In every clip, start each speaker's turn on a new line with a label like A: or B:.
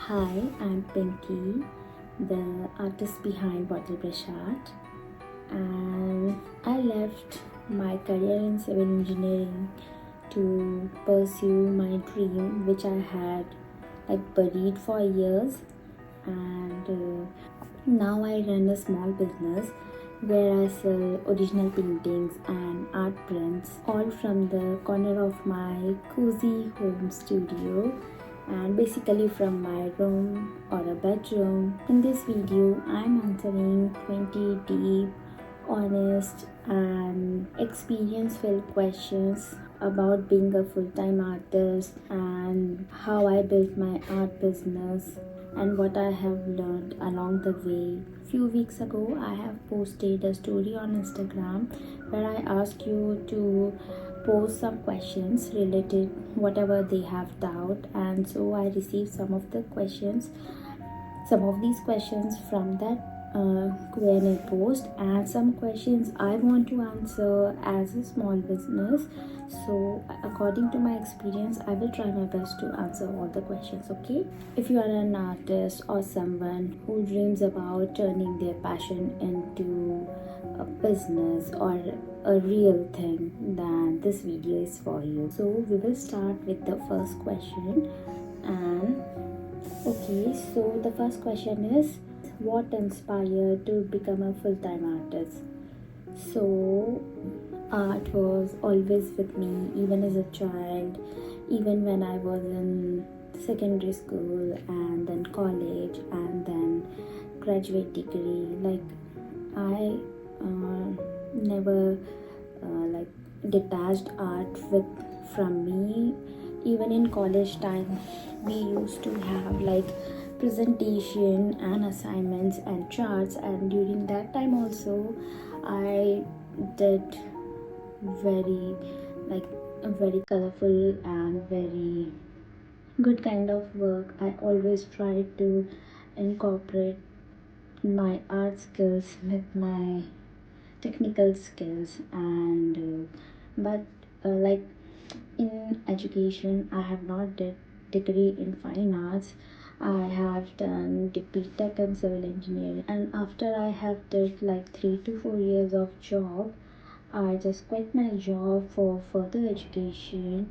A: Hi, I'm Pinky, the artist behind Bottle Brush Art, and I left my career in civil engineering to pursue my dream, which I had buried for years. And now I run a small business where I sell original paintings and art prints, all from the corner of my cozy home studio and basically from my room or a bedroom. In this video, I'm answering 20 deep, honest, and experience filled questions about being a full time artist and how I built my art business and what I have learned along the way. Few weeks ago, I have posted a story on Instagram where I asked you to post some questions related whatever they have doubt, and so I received some of these questions from that Q&A post, and some questions I want to answer as a small business. So according to my experience, I will try my best to answer all the questions. Okay, if you are an artist or someone who dreams about turning their passion into a business or a real thing, then this video is for you. So we will start with the first question. And okay, so the first question is, what inspired to become a full-time artist? So art was always with me, even as a child, even when I was in secondary school and then college and then graduate degree. I never detached art with from me. Even in college time, we used to have presentation and assignments and charts, and during that time also I did very like a very colorful and very good kind of work. I always tried to incorporate my art skills with my technical skills, and but like in education, I have not did degree in fine arts. I have done tech and civil engineering, and after I have did like 3 to 4 years of job, I just quit my job for further education.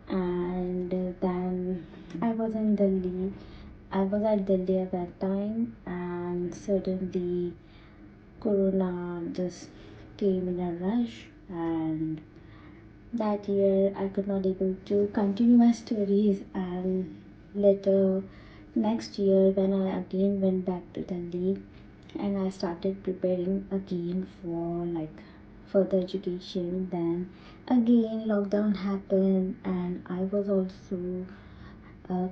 A: And then I was in Delhi. I was at Delhi at that time, and suddenly Corona just came in a rush, and that year I could not able to continue my studies. And later next year, when I again went back to Delhi and I started preparing again for further education, then again lockdown happened, and I was also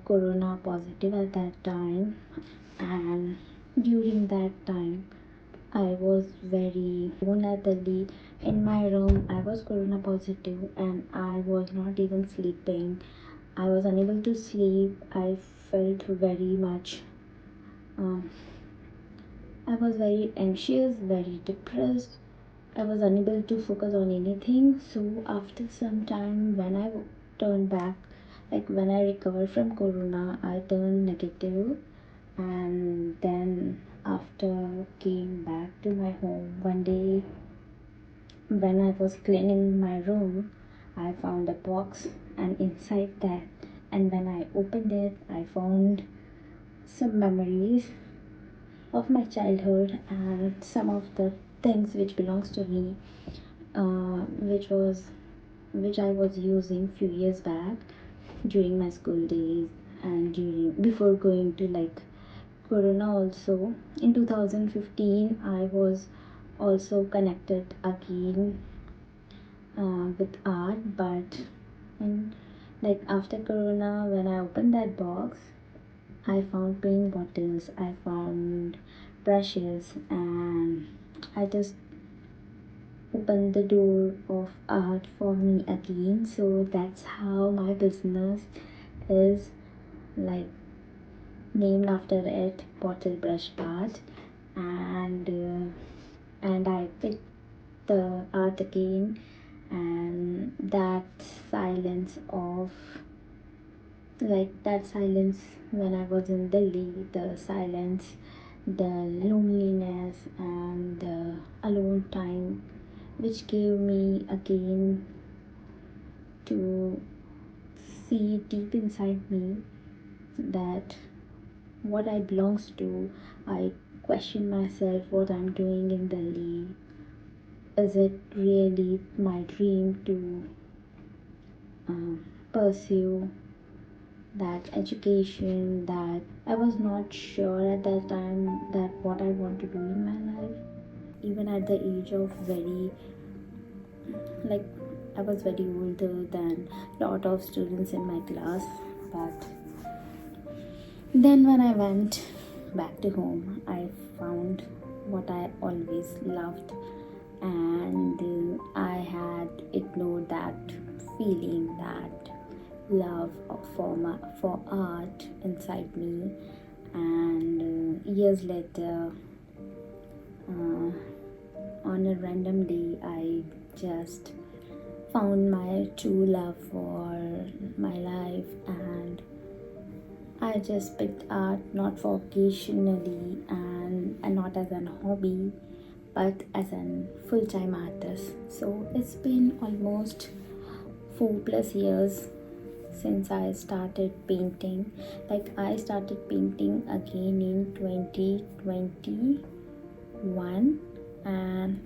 A: corona positive at that time. And during that time I was very alone at Delhi. In my room, I was corona positive and I was not even sleeping. I was unable to sleep. I felt very much. Um, I was very anxious, very depressed. I was unable to focus on anything. So after some time, when I turned back, when I recovered from corona, I turned negative. And then after came back to my home one day, when I was cleaning my room, I found a box, and inside that, and when I opened it, I found some memories of my childhood and some of the things which belongs to me, which was which I was using few years back during my school days and during before going to Corona. Also in 2015, I was also connected again with art, but in, after Corona, when I opened that box, I found paint bottles, I found brushes, and I just opened the door of art for me again. So that's how my business is like named after it, Bottle Brush Art. And I picked the art again, and that silence of Like that silence when I was in Delhi, the silence, the loneliness, and the alone time, which gave me again to see deep inside me that what I belongs to. I question myself what I'm doing in Delhi. Is it really my dream to pursue that education? That I was not sure at that time that what I want to do in my life. Even at the age of very, like, I was very older than lot of students in my class, but then when I went back to home, I found what I always loved, and I had ignored that feeling, that love for art inside me. And years later, uh, on a random day, I just found my true love for my life, and I just picked art not for occasionally and not as an hobby, but as a full-time artist. So it's been almost 4+ years since I started painting. Like I started painting again in 2021, and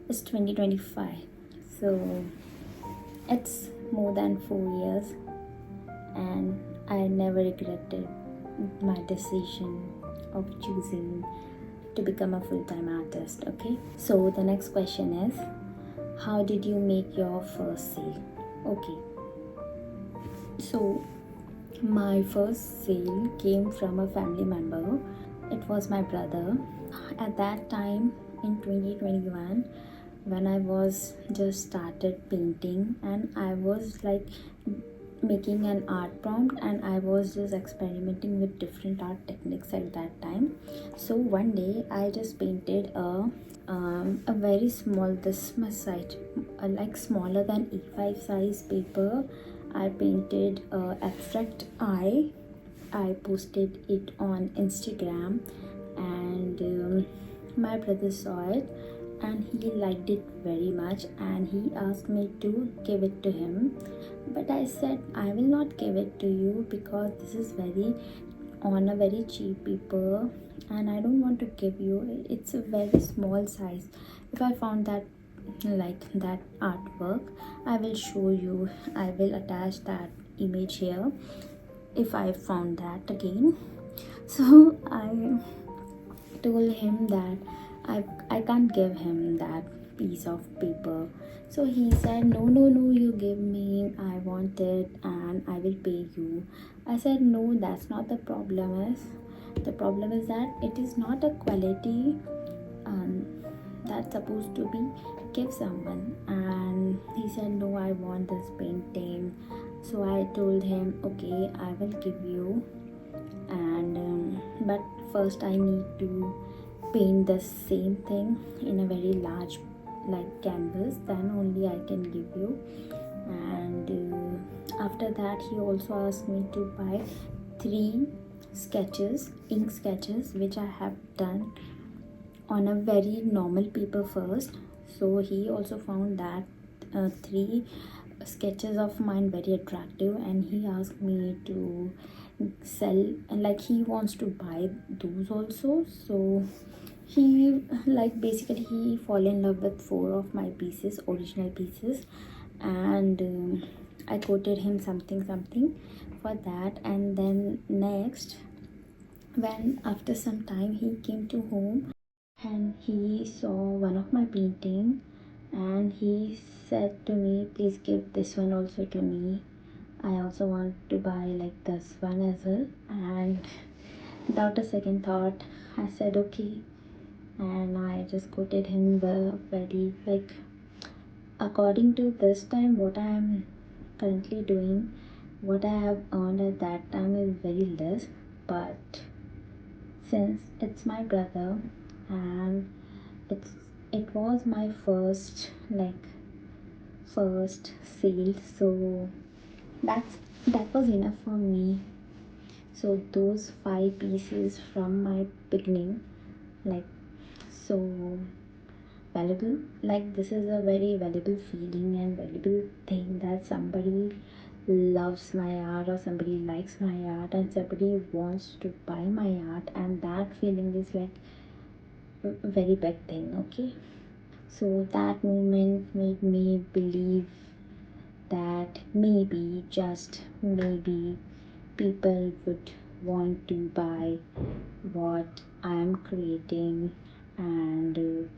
A: it's 2025. So it's more than 4 years, and I never regretted my decision of choosing to become a full-time artist. Okay, so the next question is, how did you make your first sale? Okay, so my first sale came from a family member. It was my brother. At that time in 2021, when I was just started painting, and I was like making an art prompt, and I was just experimenting with different art techniques at that time. So one day I just painted a very small, this much size, like smaller than A5 size paper. I painted a abstract eye. I posted it on Instagram, and my brother saw it, and he liked it very much, and he asked me to give it to him. But I said I will not give it to you because this is very on a very cheap paper, and I don't want to give you. It's a very small size. If I found that like that artwork, I will show you. I will attach that image here if I found that again. So I told him that I can't give him that piece of paper. So he said, no, no, no, you give me, I want it and I will pay you. I said, no, that's not the problem. The problem is that it is not a quality that's supposed to be give someone. And he said, no, I want this painting. So I told him, okay, I will give you, and but first I need to paint the same thing in a very large like canvas, then only I can give you. And after that he also asked me to buy 3 ink sketches, which I have done on a very normal paper first. So he also found that 3 sketches of mine very attractive, and he asked me to sell, and like he wants to buy those also. So he, like, basically he fall in love with 4 of my original pieces, and I quoted him something for that. And then next, when after some time he came to home and he saw one of my painting, and he said to me, please give this one also to me, I also want to buy like this one as well. And without a second thought, I said okay, and I just quoted him the very, like, according to this time what I am currently doing, what I have earned at that time is very less. But since it's my brother, and it was my first sale, so that's that was enough for me. So those 5 pieces from my beginning, like, so valuable. Like, this is a very valuable feeling and valuable thing, that somebody loves my art or somebody likes my art and somebody wants to buy my art, and that feeling is like a very big thing. Okay, so that moment made me believe that maybe, just maybe, people would want to buy what I am creating. And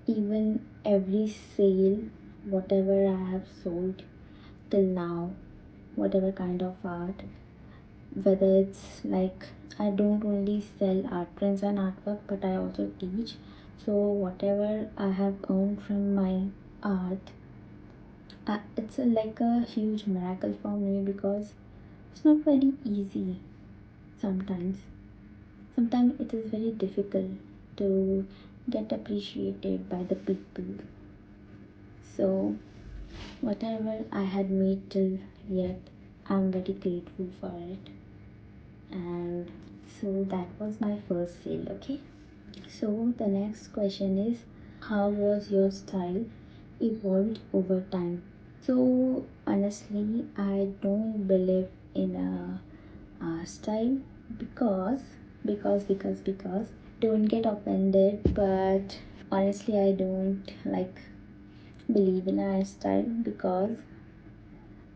A: even every sale, whatever I have sold till now, whatever kind of art, whether it's like, I don't only sell art prints and artwork, but I also teach. So whatever I have earned from my art, it's like a huge miracle for me, because it's not very easy. Sometimes it is very difficult to get appreciated by the people. So whatever I had made till yet, I'm very grateful for it. And so that was my first sale. Okay, so the next question is, how was your style evolved over time? So honestly, I don't believe in a style, because because don't get offended, but honestly I don't like believe in a style, because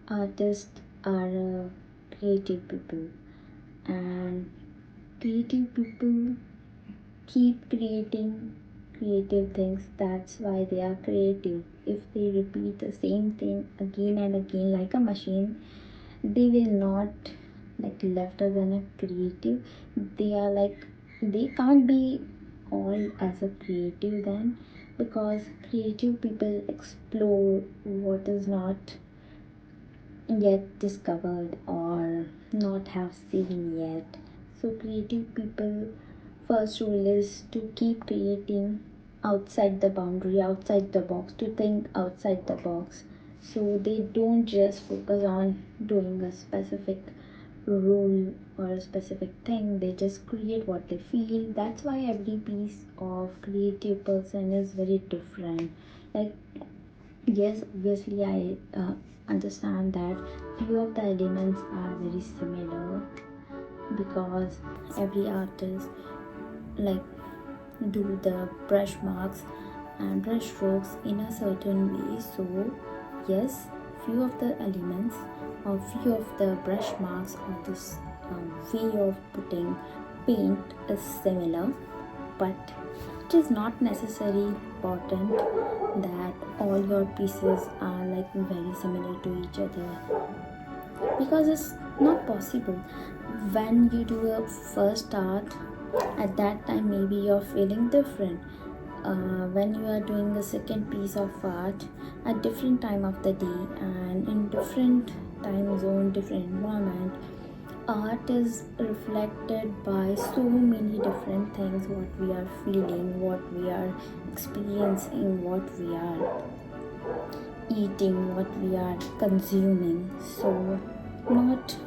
A: artists are creative people, and creative people keep creating creative things. That's why they are creative. If they repeat the same thing again and again like a machine, they will not like left as an a creative. They are like, they can't be all as a creative then, because creative people explore what is not yet discovered or not have seen yet. So creative people first rule is to keep creating outside the boundary, outside the box, to think outside the box. So they don't just focus on doing a specific rule or a specific thing, they just create what they feel. That's why every piece of creative person is very different. Like, yes, obviously I understand that few of the elements are very similar, because every artist like do the brush marks and brush strokes in a certain way. So yes, few of the elements or few of the brush marks or this way of putting paint is similar, but it is not necessarily important that all your pieces are like very similar to each other, because it's not possible. When you do a first art, at that time maybe you're feeling different. When you are doing a second piece of art at different time of the day and in different time zone, different environment, art is reflected by so many different things, what we are feeling, what we are experiencing, what we are eating, what we are consuming. So not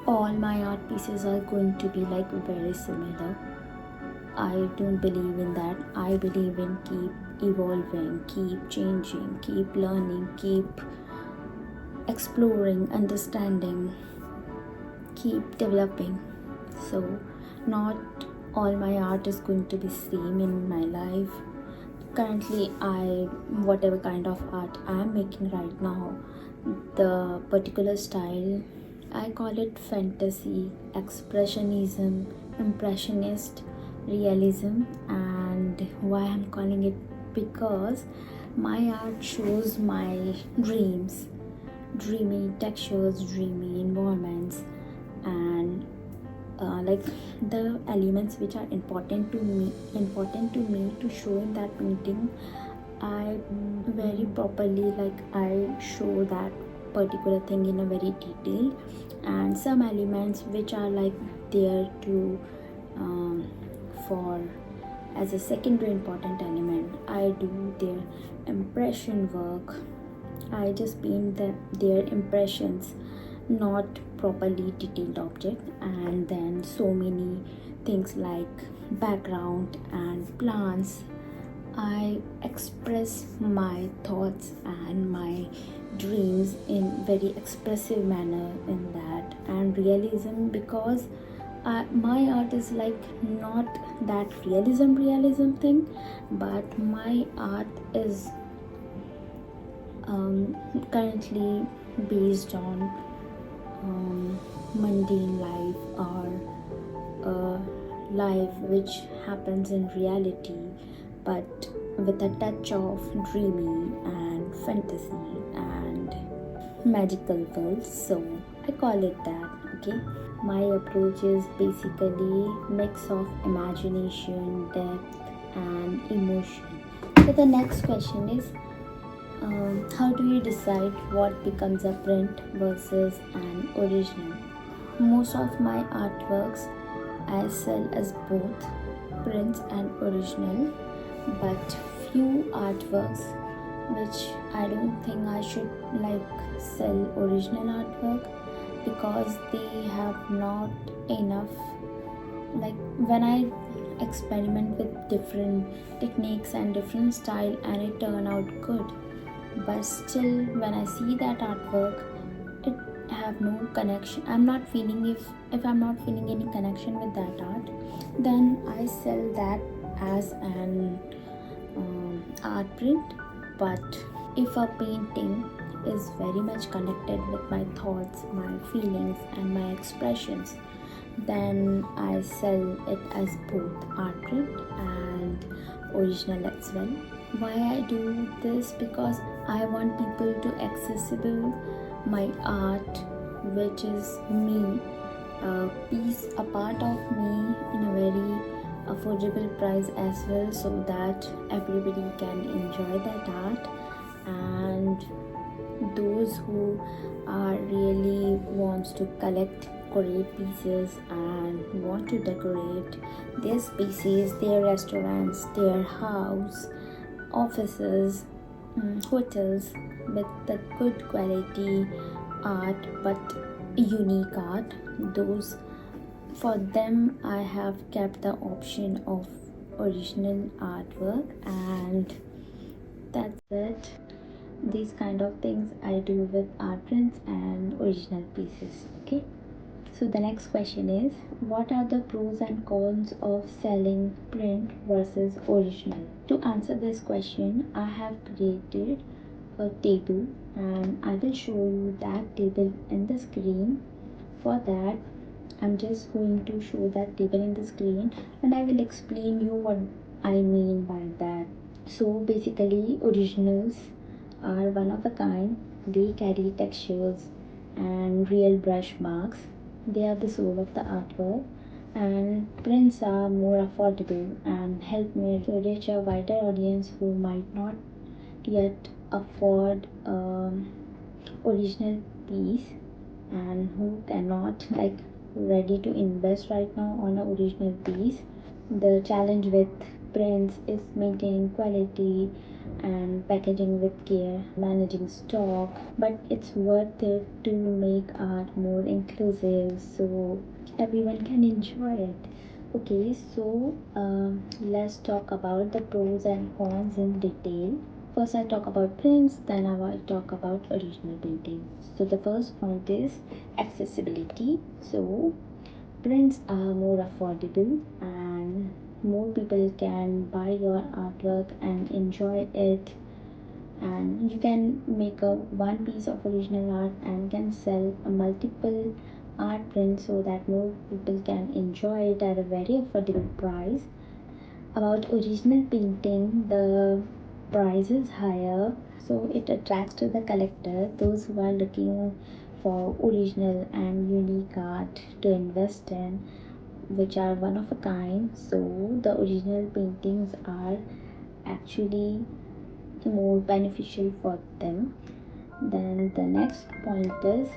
A: all my art pieces are going to be like very similar. I don't believe in that. I believe in keep evolving, keep changing, keep learning, keep exploring, understanding, keep developing. So not all my art is going to be same in my life. Currently, whatever kind of art I am making right now, the particular style, I call it fantasy, expressionism, impressionist, realism. And why I'm calling it, because my art shows my dreams, dreamy textures, dreamy environments, and like the elements which are important to me to show in that painting. I very properly, like, I show that particular thing in a very detail. And some elements which are like there to for as a secondary important element, I do their impression work. I just paint their impressions, not properly detailed object, and then so many things like background and plants. I express my thoughts and my dreams in very expressive manner in that, and realism, because my art is like not that realism thing, but my art is currently based on mundane life, or life which happens in reality, but with a touch of dreamy and fantasy and magical world. So I call it that. Okay, my approach is basically mix of imagination, depth, and emotion. So the next question is, how do you decide what becomes a print versus an original? Most of my artworks I sell as both prints and original, but few artworks which I don't think I should like sell original artwork, because they have not enough, like when I experiment with different techniques and different style and it turn out good, but still when I see that artwork, it have no connection. I'm not feeling, if I'm not feeling any connection with that art, then I sell that as an art print. But if a painting is very much connected with my thoughts, my feelings, and my expressions, then I sell it as both art print and original as well. Why I do this? Because I want people to accessible my art, which is me, a piece, a part of me, in a very affordable price as well, so that everybody can enjoy that art. And those who are really wants to collect decorate pieces and want to decorate their spaces, their restaurants, their house, offices, hotels, with the good quality art but unique art, those, for them I have kept the option of original artwork. And that's it. These kind of things I do with art prints and original pieces. Okay, so the next question is, what are the pros and cons of selling print versus original? To answer this question, I have created a table and I will show you that table in the screen. For that, I'm just going to show that table in the screen and I will explain you what I mean by that. So basically, originals are one of a kind. They carry textures and real brush marks. They are the soul of the artwork. And prints are more affordable and help me to reach a wider audience who might not yet afford original piece, and who cannot like ready to invest right now on an original piece. The challenge with prints is maintaining quality and packaging with care, managing stock, but it's worth it to make art more inclusive so everyone can enjoy it. Okay, so let's talk about the pros and cons in detail. First, I talk about prints, then I will talk about original paintings. So, the first point is accessibility. So, prints are more affordable and more people can buy your artwork and enjoy it. And you can make a one piece of original art and can sell a multiple art prints so that more people can enjoy it at a very affordable price. About original painting, the price is higher, so it attracts to the collector, those who are looking for original and unique art to invest in, which are one of a kind. So the original paintings are actually more beneficial for them. Then the next point is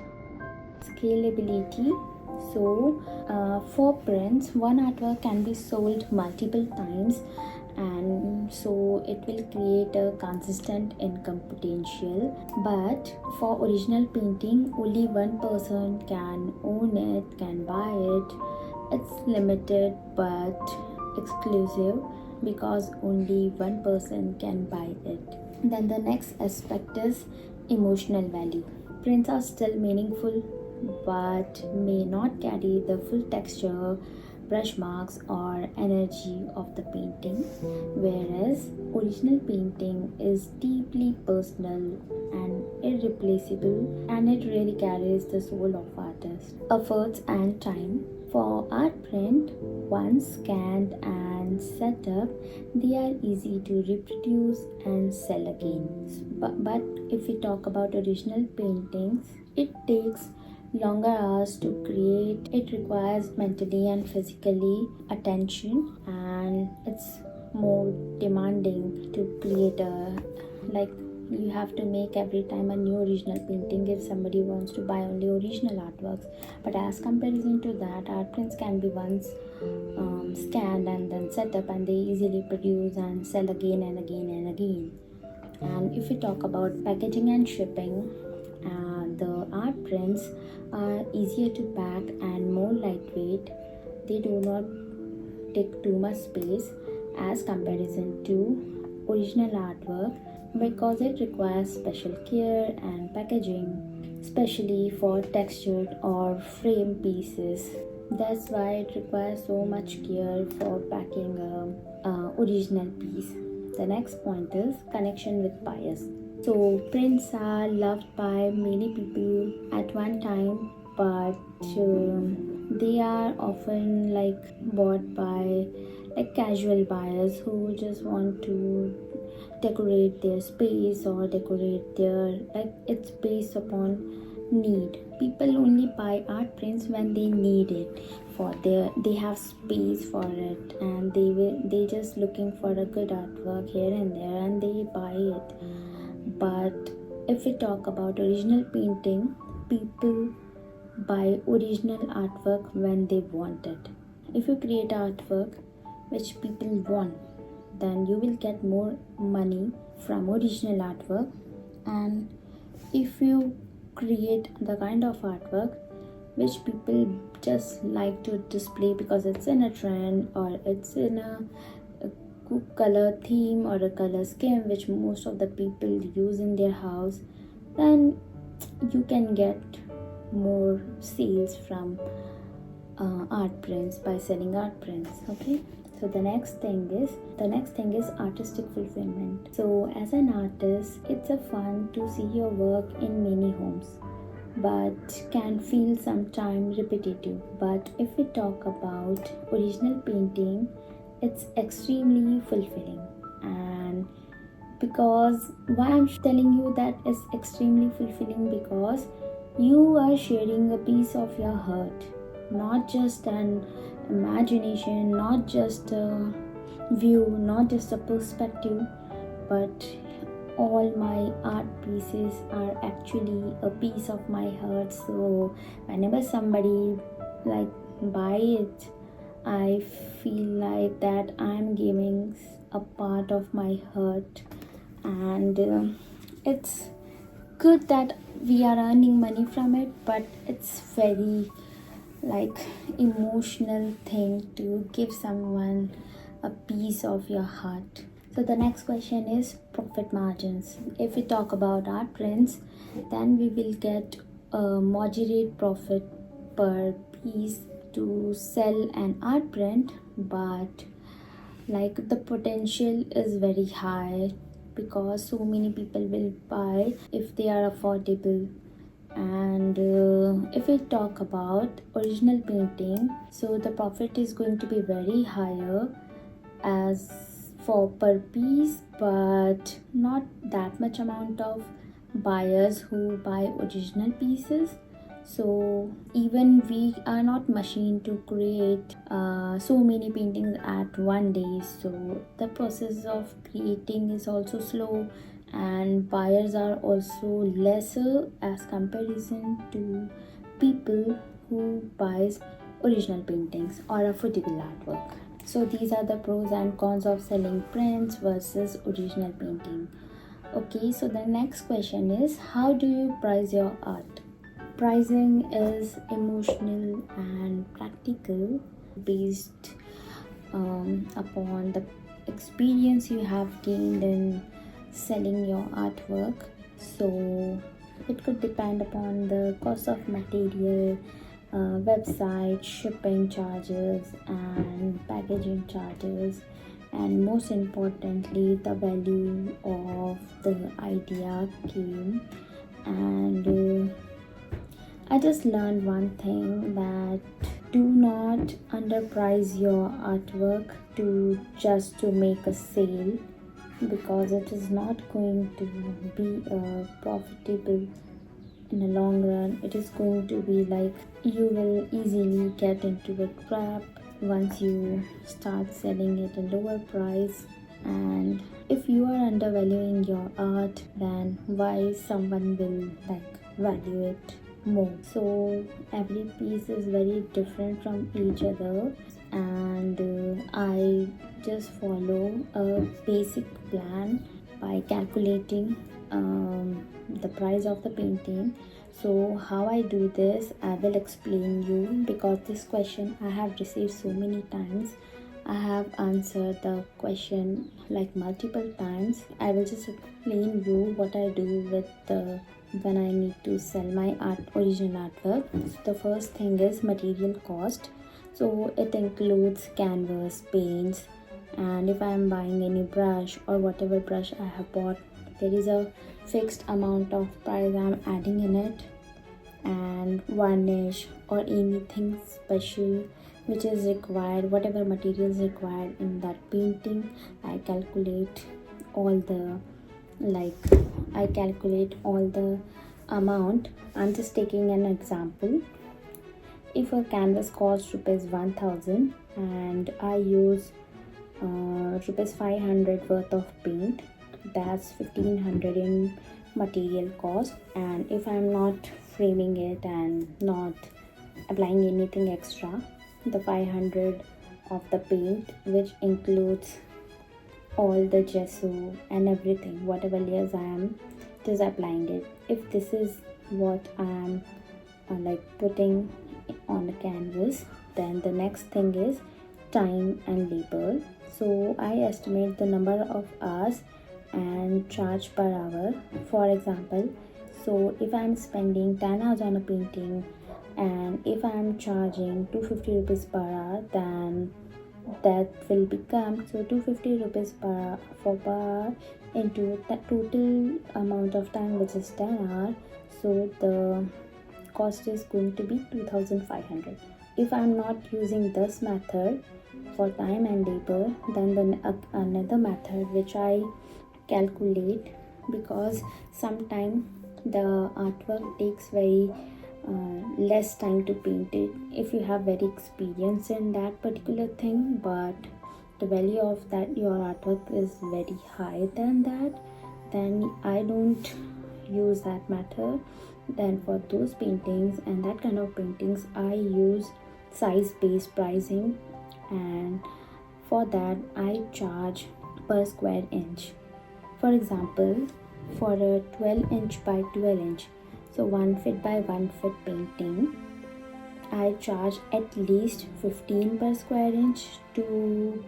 A: scalability. So for prints, one artwork can be sold multiple times and so it will create a consistent income potential. But for original painting, only one person can own it, can buy it. It's limited but exclusive because only one person can buy it. Then the next aspect is emotional value. Prints are still meaningful but may not carry the full texture, brush marks, or energy of the painting, whereas original painting is deeply personal and irreplaceable, and it really carries the soul of artist, efforts, and time. For art print, once scanned and set up, they are easy to reproduce and sell again. But if we talk about original paintings, it takes longer hours to create. It requires mentally and physically attention, and it's more demanding to create a, like, you have to make every time a new original painting if somebody wants to buy only original artworks. But as comparison to that, art prints can be once scanned and then set up, and they easily produce and sell again and again and again. And if we talk about packaging and shipping, the art prints are easier to pack and more lightweight. They do not take too much space as comparison to original artwork, because it requires special care and packaging, especially for textured or frame pieces. That's why it requires so much care for packing a original piece. The next point is connection with buyers. So prints are loved by many people at one time, but they are often bought by casual buyers who just want to decorate their space or decorate their, it's based upon need. People only buy art prints when they need it for they have space for it, and they just looking for a good artwork here and there, and they buy it. But if we talk about original painting, people buy original artwork when they want it. If you create artwork which people want, then you will get more money from original artwork. And if you create the kind of artwork which people just like to display because it's in a trend or it's in a color theme or a color scheme which most of the people use in their house, then you can get more sales from art prints by selling art prints. Okay, so the next thing is artistic fulfillment. So as an artist, it's a fun to see your work in many homes, but can feel sometimes repetitive. But if we talk about original painting, it's extremely fulfilling. And because why I'm telling you that is extremely fulfilling, because you are sharing a piece of your heart, not just an imagination, not just a view, not just a perspective, but all my art pieces are actually a piece of my heart. So whenever somebody buy it, I feel like that I'm giving a part of my heart. And it's good that we are earning money from it, but it's very emotional thing to give someone a piece of your heart. So the next question is profit margins. If we talk about art prints, then we will get a moderate profit per piece to sell an art print, but the potential is very high because so many people will buy if they are affordable. And if we talk about original painting, so the profit is going to be very higher as for per piece, but not that much amount of buyers who buy original pieces. So even we are not machine to create so many paintings at one day, so the process of creating is also slow, and buyers are also lesser as comparison to people who buys original paintings or affordable artwork. So these are the pros and cons of selling prints versus original painting. Okay, so the next question is, how do you price your art? Pricing is emotional and practical, based upon the experience you have gained in selling your artwork. So it could depend upon the cost of material, website, shipping charges, and packaging charges, and most importantly, the value of the idea came. And I just learned one thing, that do not underprice your artwork to make a sale, because it is not going to be profitable in the long run. It is going to be like you will easily get into a trap once you start selling it at a lower price. And if you are undervaluing your art, then why someone will value it more? So every piece is very different from each other, and I just follow a basic plan by calculating the price of the painting. So how I do this, I will explain you, because this question I have received so many times. I have answered the question like multiple times. I will just explain you what I do with the when I need to sell my original artwork. So the first thing is material cost. So it includes canvas, paints, and if I am buying any brush or whatever brush I have bought, there is a fixed amount of price I am adding in it, and varnish or anything special which is required, whatever material is required in that painting. I calculate all the amount. I'm just taking an example. If a canvas costs rupees 1000 and I use rupees 500 worth of paint, that's 1500 in material cost. And if I'm not framing it and not applying anything extra, the 500 of the paint, which includes all the gesso and everything, whatever layers I am just applying it. If this is what I am putting on the canvas, then the next thing is time and labor. So I estimate the number of hours and charge per hour. For example, so if I'm spending 10 hours on a painting, and if I'm charging 250 rupees per hour, then that will become, so 250 rupees per hour into the total amount of time, which is 10 hours. So the cost is going to be 2500. If I'm not using this method for time and labor, then another method which I calculate, because sometimes the artwork takes very less time to paint it if you have very experience in that particular thing, but the value of that your artwork is very high than that, then I don't use that method. Then for those paintings and that kind of paintings, I use size based pricing, and for that I charge per square inch. For example, for a 12 inch by 12 inch, so 1 feet by 1 foot painting, I charge at least 15 per square inch to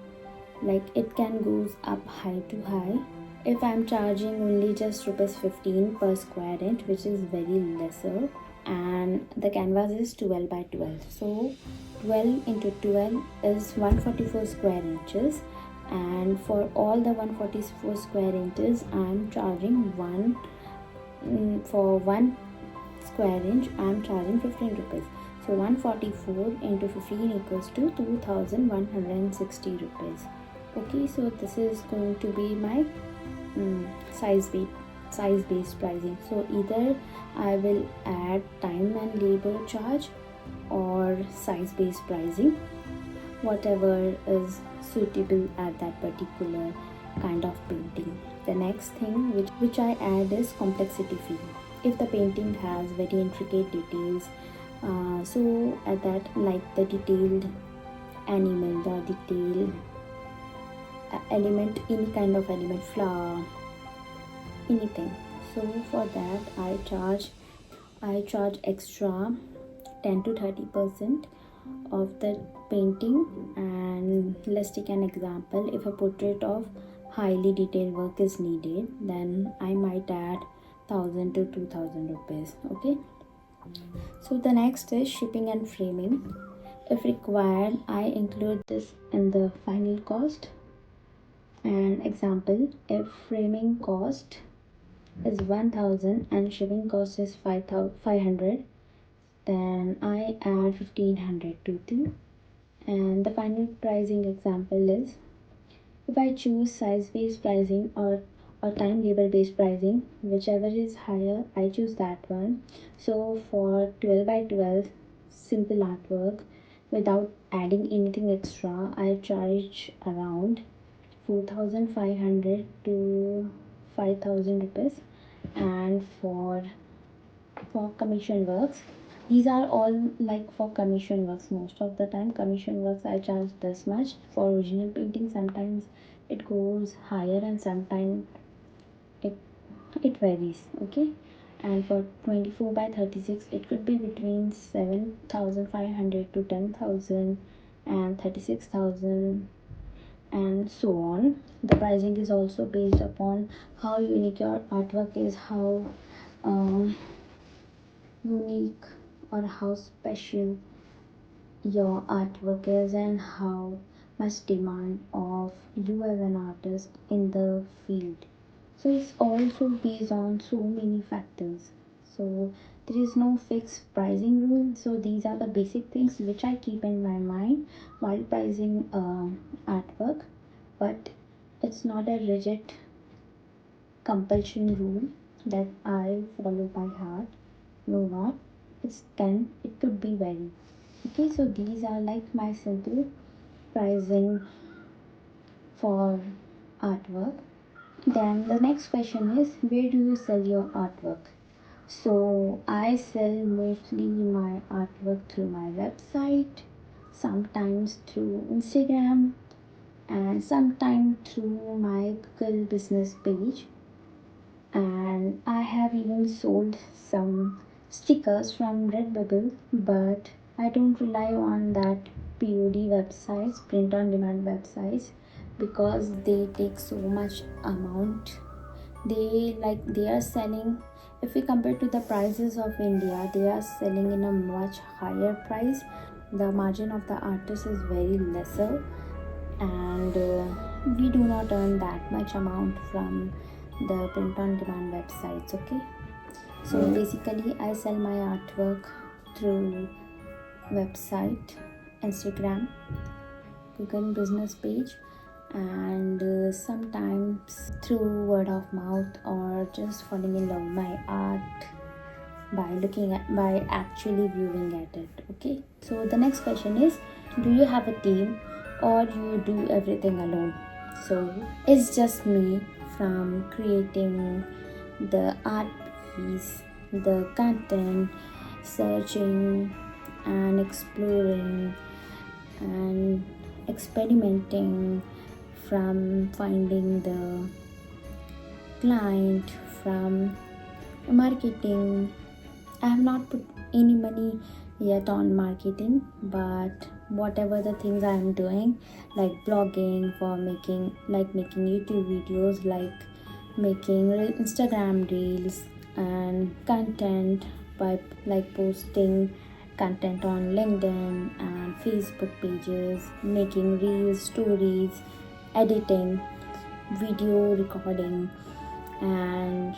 A: it can goes up high to high. If I'm charging only just rupees 15 per square inch, which is very lesser, and the canvas is 12 by 12, so 12 into 12 is 144 square inches, and for all the 144 square inches I'm charging for 1 square inch I'm charging 15 rupees. So 144 into 15 equals to 2160 rupees. Okay, so this is going to be my size based pricing. So either I will add time and labor charge or size based pricing, whatever is suitable at that particular kind of painting. The next thing which I add is complexity fee. If the painting has very intricate details, so at that, like the detailed animal, the detail element, any kind of element, flower, anything. So for that I charge extra 10 to 30% of the painting. And let's take an example. If a portrait of highly detailed work is needed, then I might add 1000 to 2000 rupees. Okay, so the next is shipping and framing. If required, I include this in the final cost. An example, if framing cost is 1000 and shipping cost is 500, then I add 1500 to the. And the final pricing example is, if I choose size based pricing or time label based pricing, whichever is higher, I choose that one. So for 12 by 12 simple artwork without adding anything extra, I charge around 4500 to 5000 rupees. And for commission works, these are all like for commission works. Most of the time commission works I charge this much. For original painting sometimes it goes higher and sometimes it it varies. Okay, and for 24 by 36 it could be between 7500 to 10000 and 36000 and so on. The pricing is also based upon how unique your artwork is, how um, unique or how special your artwork is, and how much demand of you as an artist in the field. So it's also based on so many factors. So there is no fixed pricing rule. So these are the basic things which I keep in my mind while pricing artwork. But it's not a rigid compulsion rule that I follow by heart. No, not. It could be vary. Okay, so these are like my simple pricing for artwork. Then the next question is, where do you sell your artwork? So I sell mostly my artwork through my website, sometimes through Instagram, and sometimes through my Google business page. And I have even sold some stickers from Redbubble, but I don't rely on that POD websites, print on demand websites, because they take so much amount. They are selling, if we compare to the prices of India, they are selling in a much higher price. The margin of the artist is very lesser, and we do not earn that much amount from the print on demand websites. Okay, so basically I sell my artwork through website, Instagram, Google business page, and sometimes through word of mouth or just falling in love with my art by actually viewing at it. Okay, so the next question is, do you have a team or you do everything alone? So it's just me, from creating the art piece, the content, searching and exploring and experimenting, from finding the client, from marketing. I have not put any money yet on marketing, but whatever the things I am doing, like blogging, for making YouTube videos, like making Instagram reels and content, by like posting content on LinkedIn and Facebook pages, making reels, stories, editing, video recording, and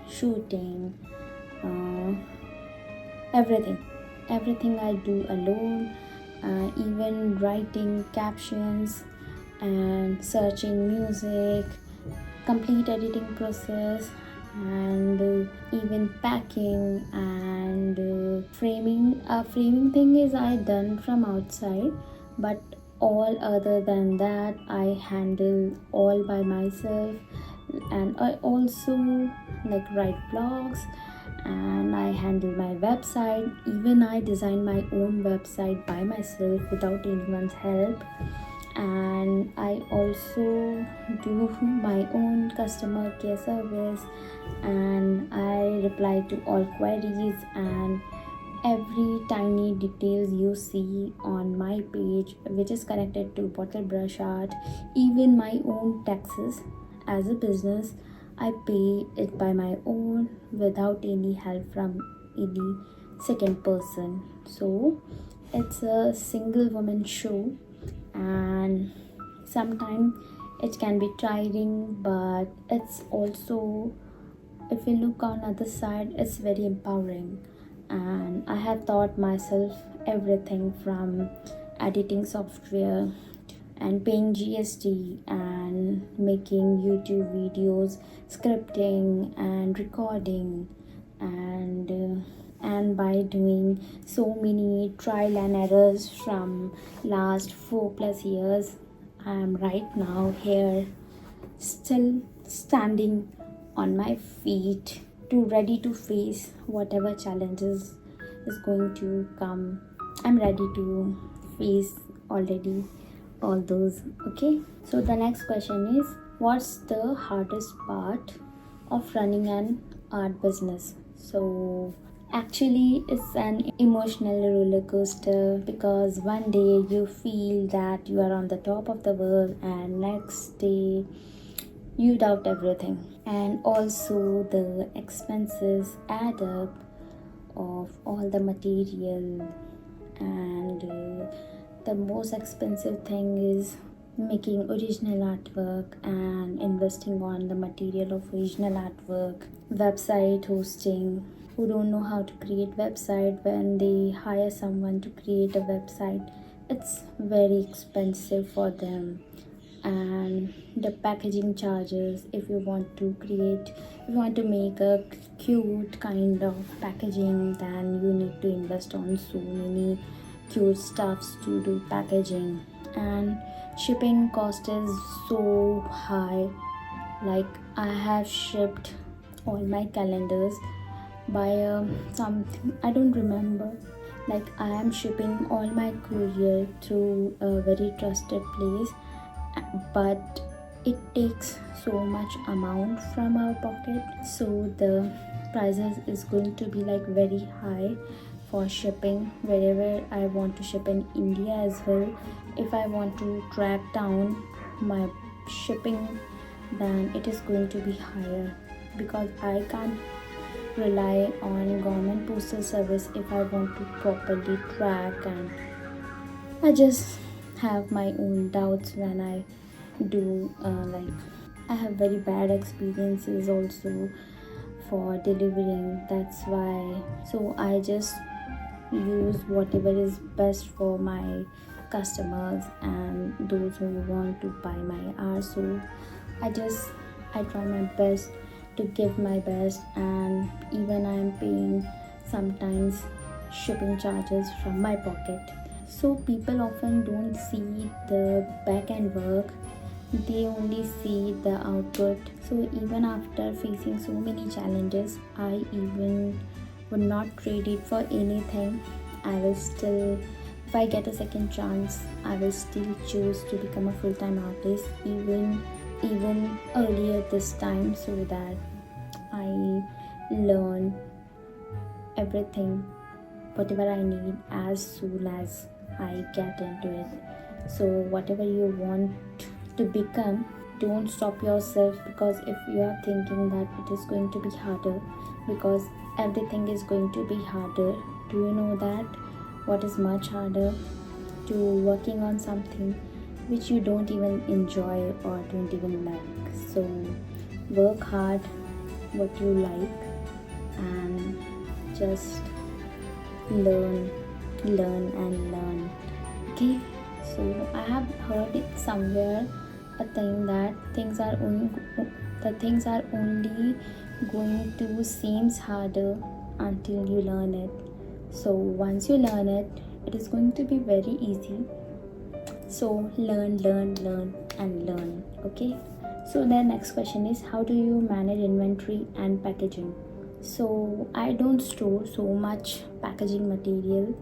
A: shooting, uh, everything I do alone. Even writing captions and searching music, complete editing process, and even packing and framing. Framing thing is I done from outside, but all other than that I handle all by myself. And I also like write blogs and I handle my website. Even I design my own website by myself without anyone's help. And I also do my own customer care service, and I reply to all queries, and every tiny details you see on my page which is connected to bottle brush art, even my own taxes as a business, I pay it by my own without any help from any second person. So it's a single woman show, and sometimes it can be tiring, but it's also, if you look on other side, it's very empowering. And I have taught myself everything from editing software and paying GST and making YouTube videos, scripting and recording, and by doing so many trial and errors from last 4+ years, I am right now here, still standing on my feet, to ready to face whatever challenges is going to come. I'm ready to face already all those. Okay, so the next question is, what's the hardest part of running an art business? So actually it's an emotional roller coaster, because one day you feel that you are on the top of the world, and next day you doubt everything. And also the expenses add up of all the material, and the most expensive thing is making original artwork and investing on the material of original artwork, website hosting. Who don't know how to create website, when they hire someone to create a website, it's very expensive for them. And the packaging charges, if you want to make a cute kind of packaging, then you need to invest on so many cute stuffs to do packaging. And shipping cost is so high. Like, I have shipped all my calendars by something I don't remember. Like, I am shipping all my courier through a very trusted place, but it takes so much amount from our pocket, so the prices is going to be like very high for shipping wherever I want to ship in India as well. If I want to track down my shipping, then it is going to be higher, because I can't rely on government postal service if I want to properly track. And I just have my own doubts when I do like, I have very bad experiences also for delivering. That's why, so I just use whatever is best for my customers and those who want to buy my art. So I try my best to give my best, and even I'm paying sometimes shipping charges from my pocket. So people often don't see the back end work, they only see the output. So even after facing so many challenges, I even would not trade it for anything. I will still, if I get a second chance, I will still choose to become a full-time artist, even earlier this time, so that I learn everything, whatever I need, as soon as I get into it. So whatever you want to become, don't stop yourself, because if you are thinking that it is going to be harder, because everything is going to be harder, do you know that what is much harder? To working on something which you don't even enjoy or don't even like. So work hard what you like, and just learn and learn. Okay, so I have heard it somewhere, a thing that things are only going to seems harder until you learn it. So once you learn it, it is going to be very easy. So learn and learn. Okay, so the next question is, how do you manage inventory and packaging? So I don't store so much packaging material.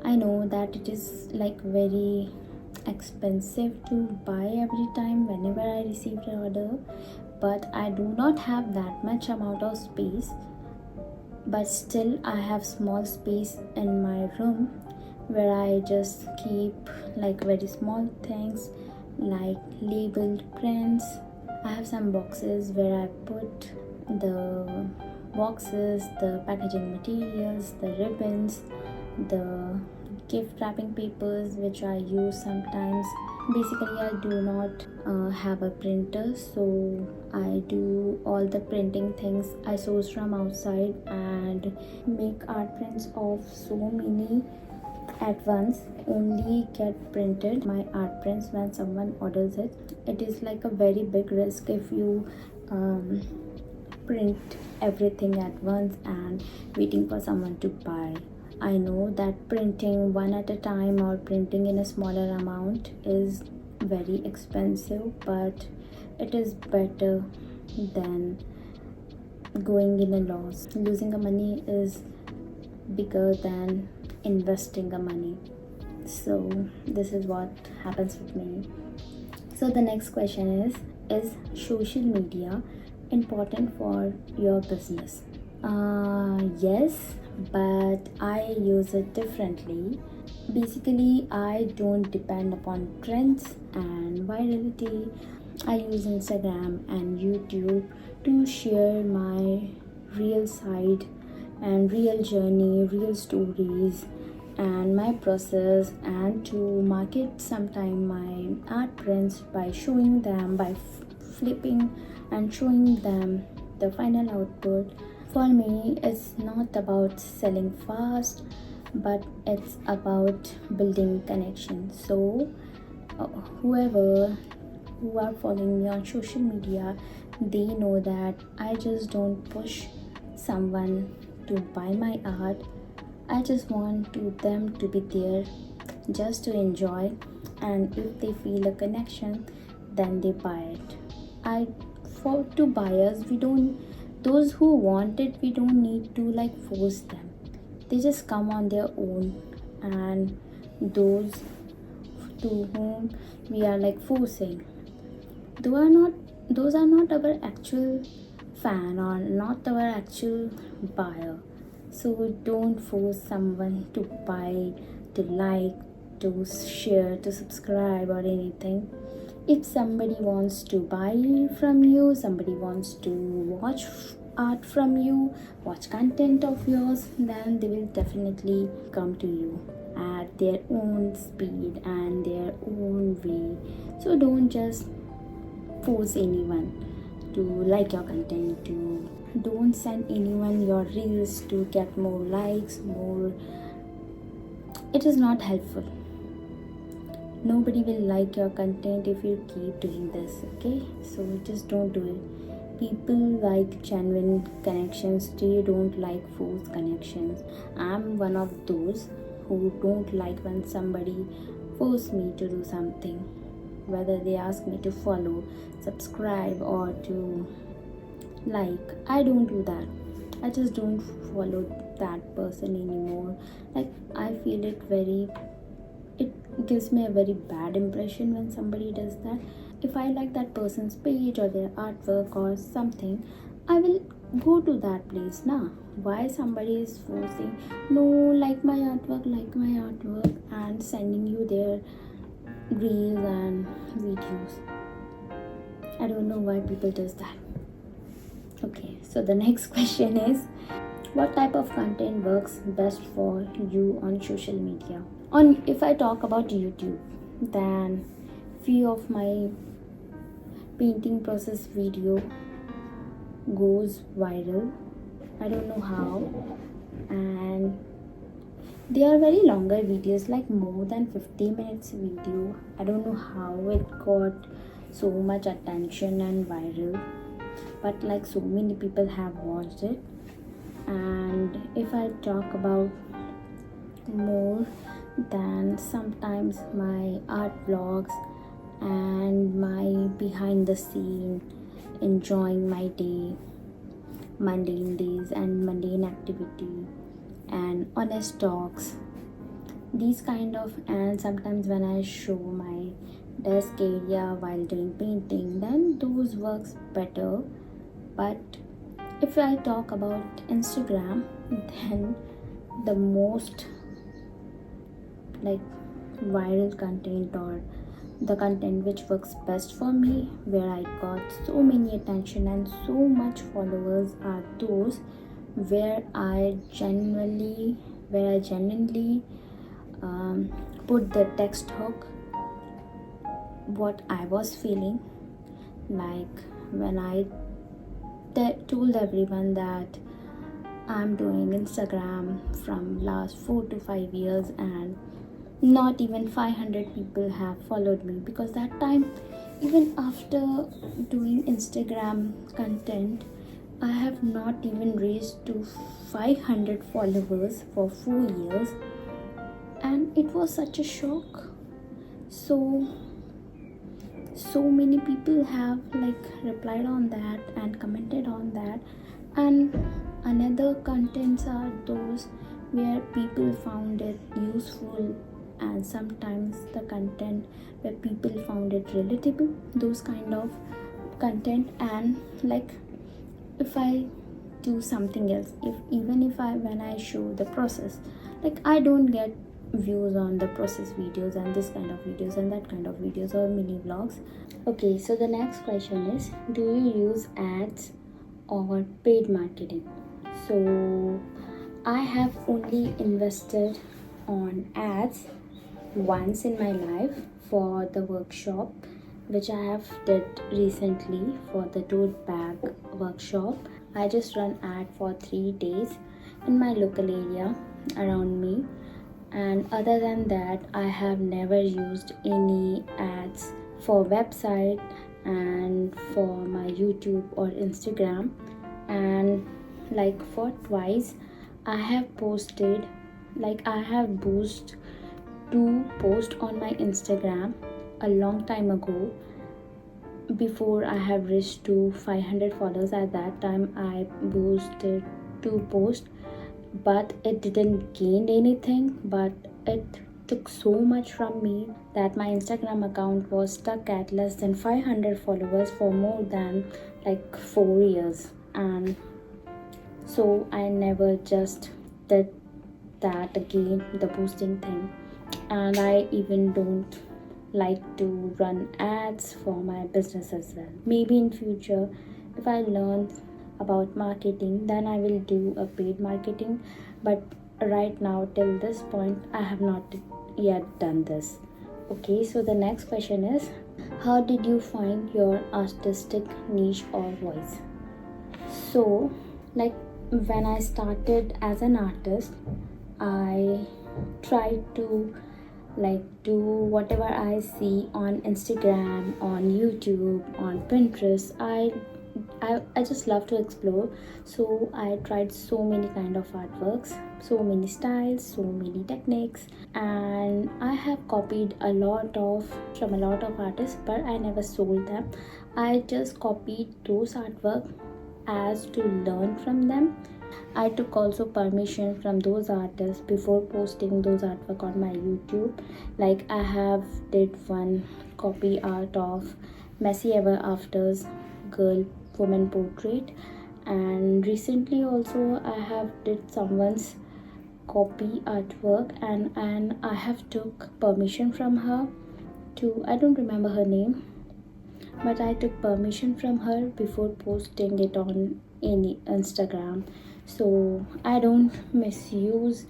A: I know that it is like very expensive to buy every time whenever I receive an order, but I do not have that much amount of space. But still, I have small space in my room where I just keep like very small things like labeled prints. I have some boxes where I put the boxes, the packaging materials, the ribbons, the gift wrapping papers which I use sometimes. Basically, I do not have a printer, so I do all the printing things I source from outside and make art prints of so many at once. Only get printed my art prints when someone orders it. It is like a very big risk if you print everything at once and waiting for someone to buy. I know that printing one at a time or printing in a smaller amount is very expensive, but it is better than going in a loss. Losing a money is bigger than investing a money. So this is what happens with me. So the next question is social media important for your business? Yes, but I use it differently. Basically, I don't depend upon trends and virality. I use Instagram and YouTube to share my real side and real journey, real stories, and my process, and to market sometime my art prints by showing them, by flipping and showing them the final output. For me, it's not about selling fast, but it's about building connection. So whoever who are following me on social media, they know that I just don't push someone to buy my art. I just want them to be there just to enjoy, and if they feel a connection, then they buy it. I For to buyers, we don't, those who want it, we don't need to like force them. They just come on their own, and those to whom we are like forcing, those are not our actual fan or not our actual buyer. So don't force someone to buy, to like, to share, to subscribe or anything. If somebody wants to buy from you, somebody wants to watch art from you, watch content of yours, then they will definitely come to you at their own speed and their own way. So don't just force anyone to like your content, to don't send anyone your reels to get more likes, more. It is not helpful. Nobody will like your content if you keep doing this, okay? So just don't do it. People like genuine connections, they don't like forced connections. I'm one of those who don't like when somebody force me to do something, whether they ask me to follow, subscribe, or to like. I don't do that. I just don't follow that person anymore. Like, I feel it gives me a very bad impression when somebody does that. If I like that person's page or their artwork or something, I will go to that place now. Why somebody is forcing, no, like my artwork, and sending you their reels and videos? I don't know why people does that. Okay, so the next question is, what type of content works best for you on social media? On If I talk about YouTube, then few of my painting process video goes viral. I don't know how, and they are very longer videos, like more than 50 minutes video. I don't know how it got so much attention and viral, but like so many people have watched it. And if I talk about more, then sometimes my art vlogs and my behind the scene, enjoying my day, mundane days and mundane activity and honest talks, these kind of. And sometimes when I show my desk area while doing painting, then those works better. But if I talk about Instagram, then the most like viral content, or the content which works best for me, where I got so many attention and so much followers, are those where I genuinely put the text hook what I was feeling. Like when I told everyone that I'm doing Instagram from last 4 to 5 years, and not even 500 people have followed me, because that time, even after doing Instagram content, I have not even reached to 500 followers for 4 years, and it was such a shock. So many people have like replied on that and commented on that. And another contents are those where people found it useful, and sometimes the content where people found it relatable, those kind of content. And like if I do something else, if I when I show the process, like I don't get views on the process videos and this kind of videos and that kind of videos or mini vlogs. Okay, so the next question is, do you use ads or paid marketing? So I have only invested on ads once in my life for the workshop which I have did recently for the tote bag workshop. I just run ad for 3 days in my local area around me, and other than that I have never used any ads for website and for my YouTube or Instagram. And like for twice I have posted, like I have boosted to post on my Instagram a long time ago, before I have reached to 500 followers. At that time I boosted to post, but it didn't gain anything, but it took so much from me that my Instagram account was stuck at less than 500 followers for more than like 4 years. And so I never just did that again, the boosting thing. And I even don't like to run ads for my business as well. Maybe in future, if I learn about marketing, then I will do a paid marketing, but right now till this point I have not yet done this. Okay, so the next question is, how did you find your artistic niche or voice? So like when I started as an artist, I tried to like do whatever I see on Instagram, on YouTube, on Pinterest. I just love to explore. So I tried so many kind of artworks, so many styles, so many techniques, and I have copied a lot of from a lot of artists, but I never sold them. I just copied those artwork as to learn from them. I took also permission from those artists before posting those artwork on my YouTube. Like I have did one copy art of Messy Ever After's girl woman portrait, and recently also I have did someone's copy artwork, and I have took permission from her to, I don't remember her name, but I took permission from her before posting it on any Instagram. So I don't misuse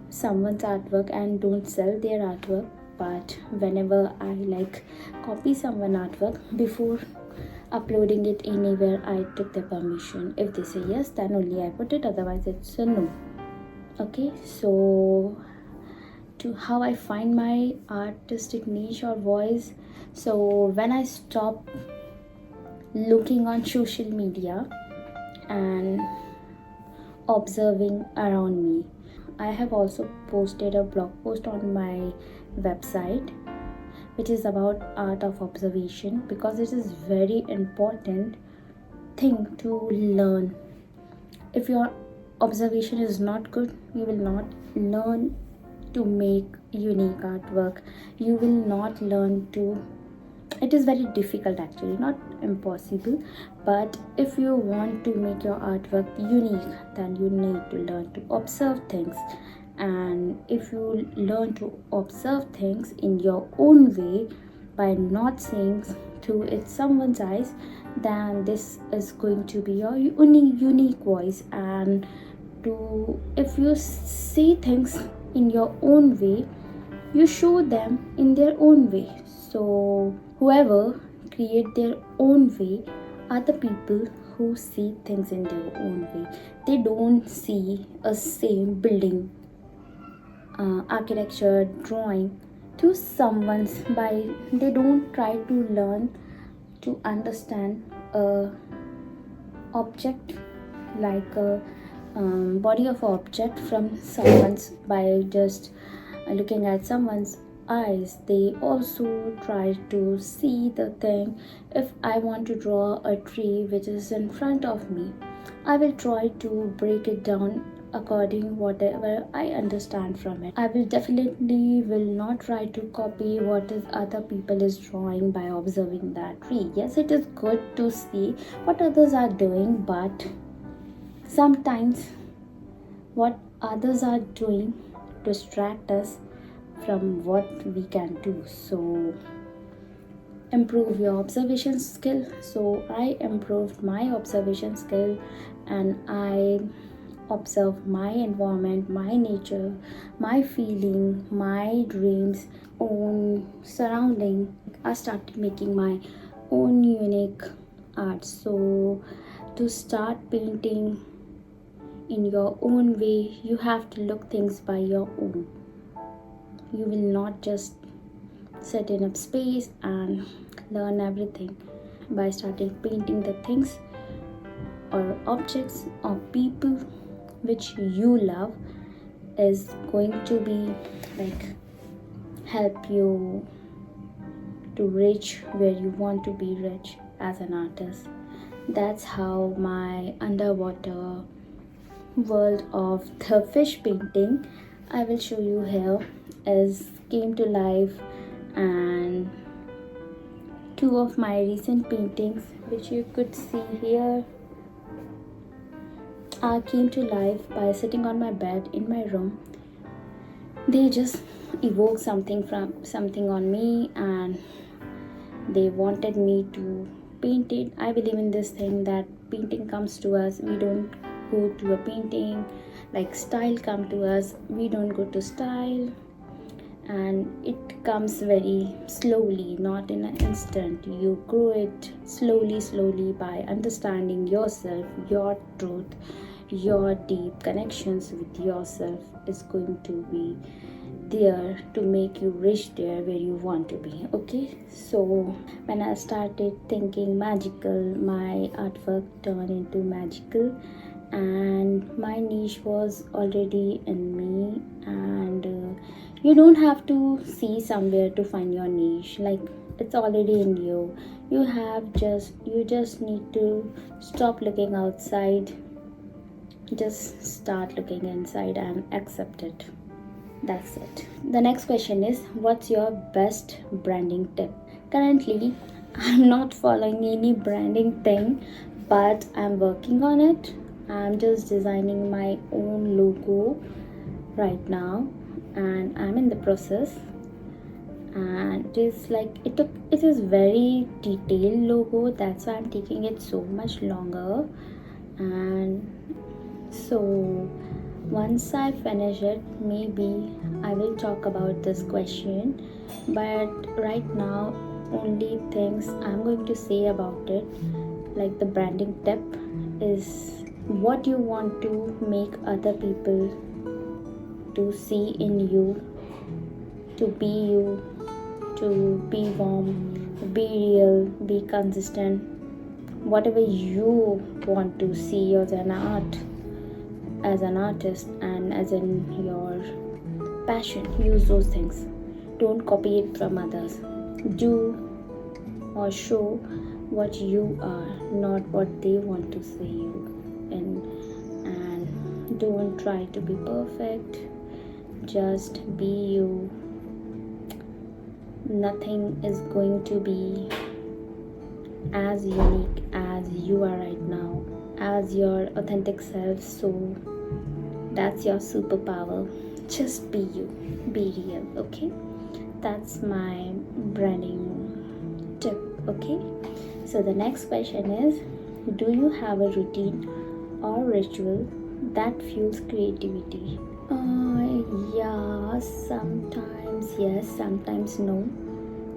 A: someone's artwork and don't sell their artwork, but whenever I like copy someone artwork, before uploading it anywhere I took their permission. If they say yes, then only I put it, otherwise it's a no. Okay, so to how I find my artistic niche or voice. So when I stop looking on social media and observing around me, I have also posted a blog post on my website which is about art of observation, because it is very important thing to learn. if your observation is not good, you will not learn to make unique artwork. You will not learn to, it is very difficult actually, not impossible, but if you want to make your artwork unique, then you need to learn to observe things. And if you learn to observe things in your own way, by not seeing through it someone's eyes, then this is going to be your unique voice. And to, if you see things in your own way, you show them in their own way. So whoever create their own way are the people who see things in their own way. They don't see a same building, architecture, drawing to someone's by, they don't try to learn to understand a object, like a body of object from someone's by just looking at someone's eyes. They also try to see the thing. If I want to draw a tree which is in front of me, I will try to break it down according whatever I understand from it. I will definitely will not try to copy what is other people is drawing by observing that tree. Yes, it is good to see what others are doing, but sometimes what others are doing distract us from what we can do. So improve your observation skill. So I improved my observation skill, and I observe my environment, my nature, my feeling, my dreams, own surrounding. I started making my own unique art. So to start painting in your own way, you have to look things by your own. You will not just sit in a space and learn everything. By starting painting the things or objects or people which you love is going to be like help you to reach where you want to be rich as an artist. That's how my underwater world of the fish painting I will show you here is came to life. And two of my recent paintings which you could see here came to life by sitting on my bed in my room. They just evoked something on me, and they wanted me to paint it. I believe in this thing that painting comes to us. We don't go to a painting, like style come to us. We don't go to style, and it comes very slowly, not in an instant. You grow it slowly by understanding yourself, your truth, your deep connections with yourself is going to be there to make you reach there where you want to be. Okay, so when I started thinking magical, my artwork turned into magical, and my niche was already in me. And you don't have to see somewhere to find your niche, like it's already in you. You just need to stop looking outside, just start looking inside and accept it. That's it. The next question is, what's your best branding tip? Currently I'm not following any branding thing, but I'm working on it. I'm just designing my own logo right now, and I'm in the process. And it is like it is very detailed logo, that's why I'm taking it so much longer. And so once I finish it, maybe I will talk about this question. But right now, only things I'm going to say about it, like the branding tip, is what you want to make other people to see in you, to be you, to be warm, be real, be consistent. Whatever you want to see as an artist and as in your passion, use those things. Don't copy it from others. Do or show what you are, not what they want to see you in. Don't try to be perfect, just be you. Nothing is going to be as unique as you are right now, as your authentic self. So that's your superpower. Just be you, be real, okay? That's my branding tip, okay? So the next question is, do you have a routine or ritual that fuels creativity? Yeah, sometimes yes, sometimes no.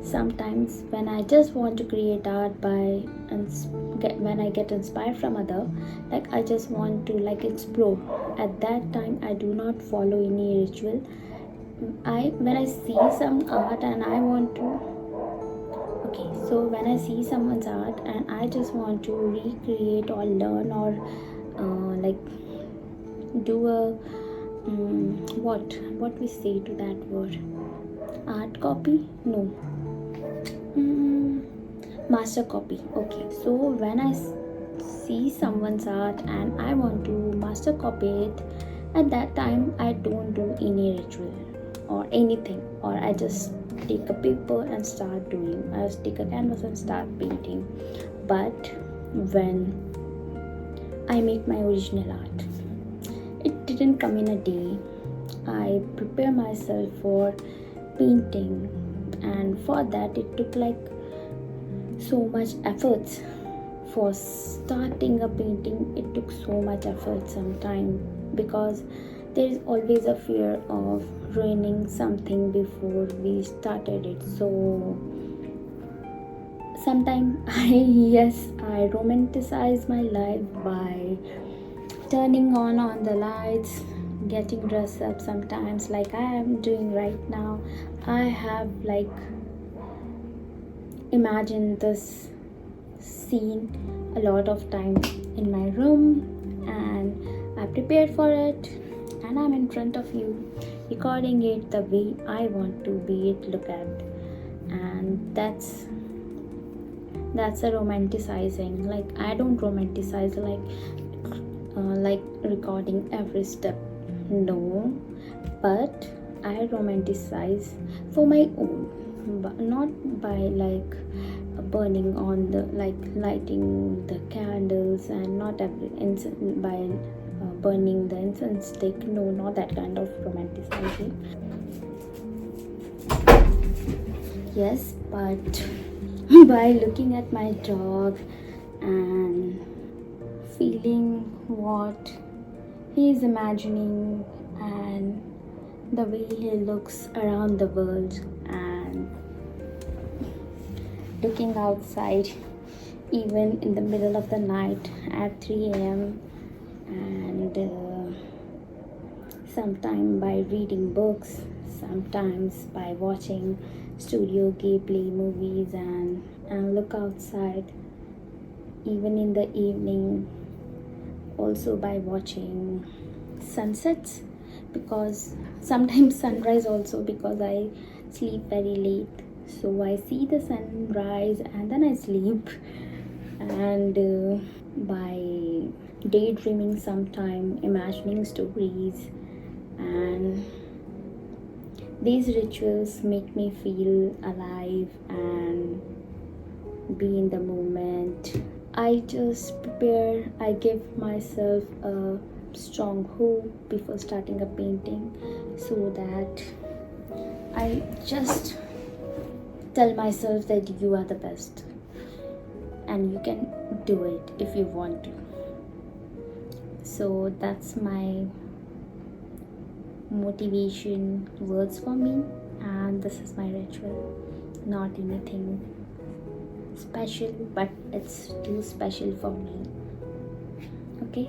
A: Sometimes when I just want to create art when I get inspired from other, like I just want to like explore. At that time, I do not follow any ritual. I when I see some art and I want to okay, so when I see someone's art and I just want to recreate or learn or like do a what we say to that word, art copy, no, master copy. Okay, so when I see someone's art and I want to master copy it, at that time I don't do any ritual or anything, or I just take a paper and start doing. I just take a canvas and start painting. But when I make my original art, it didn't come in a day. I prepare myself for painting, and for that it took like so much efforts. For starting a painting, it took so much effort sometime, because there is always a fear of ruining something before we started it. So sometimes I romanticize my life by turning on the lights, getting dressed up sometimes like I am doing right now. I have like imagined this scene a lot of time in my room, and I prepared for it, and I'm in front of you recording it the way I want to be it look at. And that's a romanticizing. Like I don't romanticize like recording every step, no, but I romanticize for my own, but not by like burning on the like lighting the candles, and not every by burning the incense stick, no, not that kind of romanticizing. Yes, but by looking at my dog and feeling what he is imagining, and the way he looks around the world, and looking outside even in the middle of the night at 3 a.m. and sometimes by reading books, sometimes by watching Studio Ghibli movies, and look outside even in the evening, also by watching sunsets, because sometimes sunrise also, because I sleep very late, so I see the sunrise and then I sleep. And by daydreaming sometime, imagining stories, and these rituals make me feel alive and be in the moment. I just prepare, I give myself a strong hope before starting a painting, so that I just tell myself that you are the best and you can do it if you want to. So that's my motivation words for me, and this is my ritual. Not anything special, but it's too special for me. Okay,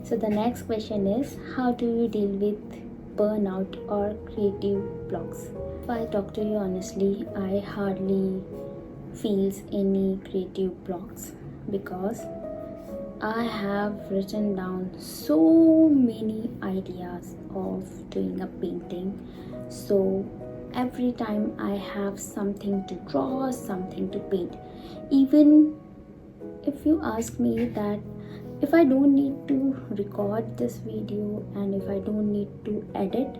A: so the next question is, how do you deal with burnout or creative blocks? If I talk to you honestly, I hardly feels any creative blocks, because I have written down so many ideas of doing a painting. So every time I have something to draw, something to paint. Even if you ask me that if I don't need to record this video and if I don't need to edit,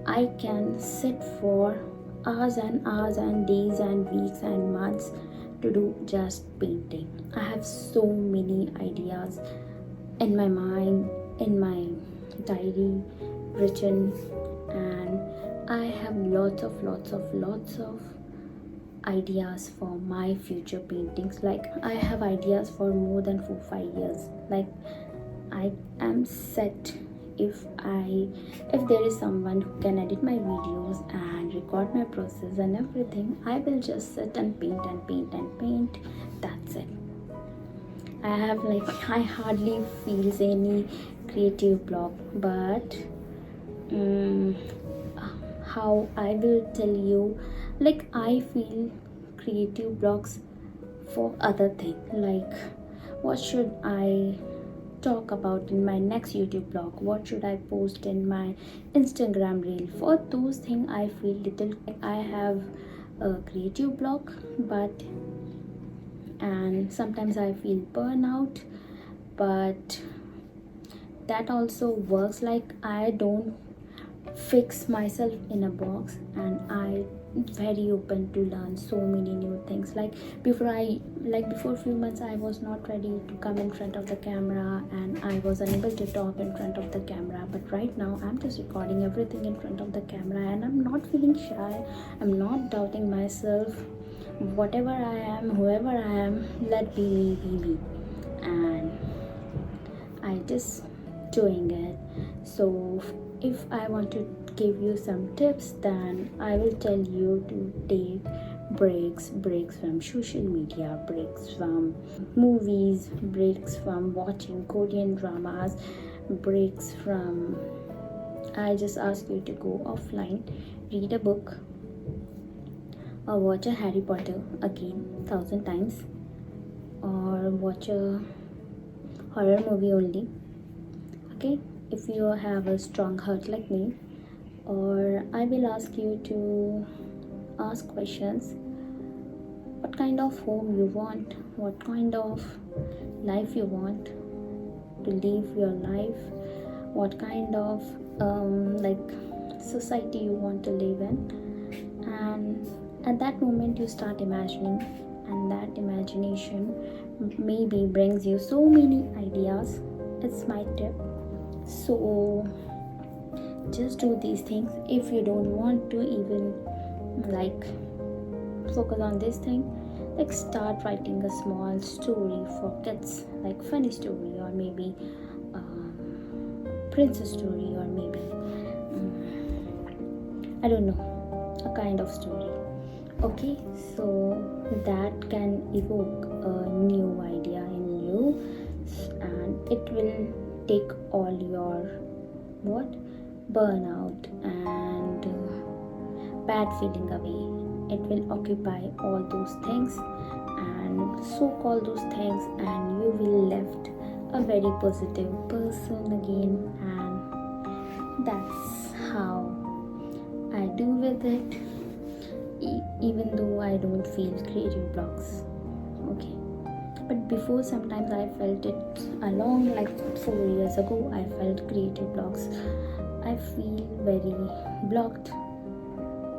A: I can sit for hours and days and weeks and months to do just painting. I have so many ideas in my mind, in my diary written, and I have lots of ideas for my future paintings. Like I have ideas for more than 4-5 years. Like I am set. If there is someone who can edit my videos and record my process and everything, I will just sit and paint and paint and paint. That's it. I hardly feels any creative block, but how I will tell you, like I feel creative blocks for other thing, like what should I talk about in my next YouTube blog, what should I post in my Instagram reel. For those things I feel little I have a creative block, but and sometimes I feel burnout, but that also works. Like I don't fix myself in a box, and I very open to learn so many new things. Like before few months I was not ready to come in front of the camera, and I was unable to talk in front of the camera, but right now I'm just recording everything in front of the camera, and I'm not feeling shy, I'm not doubting myself. Whatever I am, whoever I am, let be me, and I just doing it. So if I want to give you some tips, then I will tell you to take breaks from social media, breaks from movies, breaks from watching Korean dramas, breaks from, I just ask you to go offline, read a book, or watch a Harry Potter again 1,000 times, or watch a horror movie only. Okay, if you have a strong heart like me, or I will ask you to ask questions. What kind of home you want, what kind of life you want to live your life, what kind of society you want to live in. And at that moment you start imagining, and that imagination maybe brings you so many ideas. It's my tip. So just do these things. If you don't want to even focus on this thing, start writing a small story for kids, like funny story, or maybe princess story, or maybe I don't know, a kind of story. Okay, so that can evoke a new idea in you, and it will take all your burnout and bad feeling away. It will occupy all those things and soak all those things, and you will left a very positive person again. And that's how I do with it, even though I don't feel creative blocks. Okay, but before sometimes I felt it along, 4 years ago I felt creative blocks. I feel very blocked,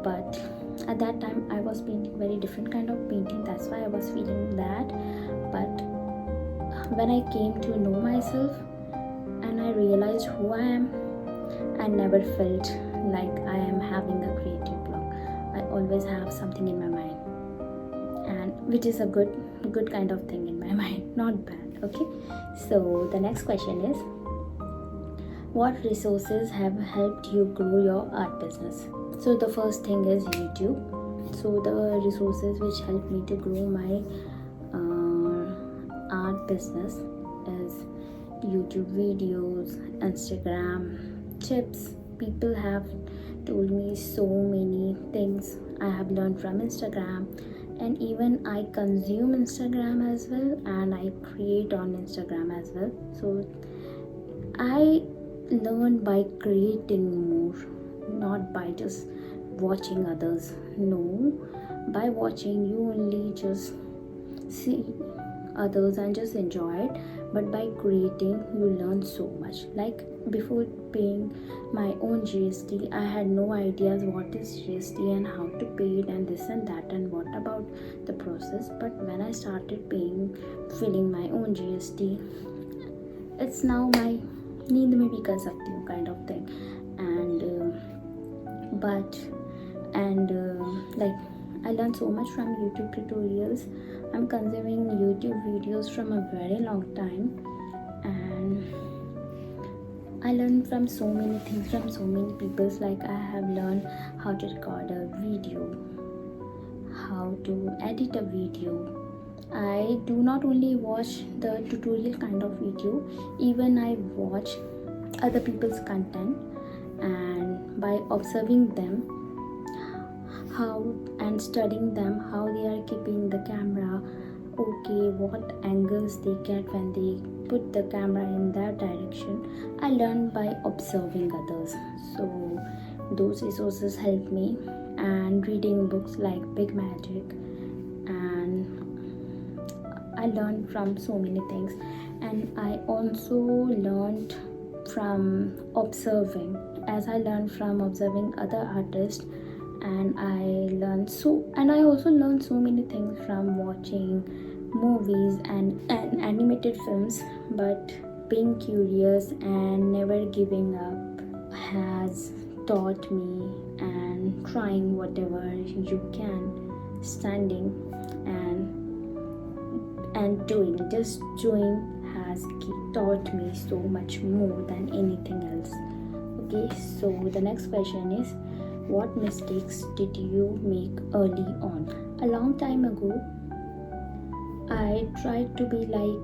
A: but at that time I was painting very different kind of painting, that's why I was feeling that. But when I came to know myself and I realized who I am, I never felt like I am having a creative block. I always have something in my mind, and which is a good kind of thing in my mind, not bad. Okay, so the next question is, what resources have helped you grow your art business? So the first thing is YouTube. So the resources which helped me to grow my art business is YouTube videos, Instagram tips. People have told me so many things I have learned from Instagram, and even I consume Instagram as well, and I create on Instagram as well. So I learn by creating more, not by just watching others. No, by watching you only just see others and just enjoy it, but by creating you learn so much. Like before paying my own GST, I had no ideas what is GST and how to pay it and this and that and what about the process. But when I started filling my own GST, it's now my नींद में भी कर सकती हूँ kind of thing. Like I learned so much from YouTube tutorials. I'm consuming YouTube videos from a very long time, and I learned from so many things from so many people. Like I have learned how to record a video, how to edit a video. I do not only watch the tutorial kind of video, even I watch other people's content, and by observing them how and studying them, how they are keeping the camera, okay, what angles they get when they put the camera in that direction, I learned by observing others. So those resources help me, and reading books like Big Magic, and I learned from so many things. And I also learned from observing, as I learned from observing other artists, and I also learned so many things from watching movies and animated films. But being curious and never giving up has taught me, and trying whatever you can, standing and doing has taught me so much more than anything else. Okay, so the next question is, what mistakes did you make early on? A long time ago, I tried to be like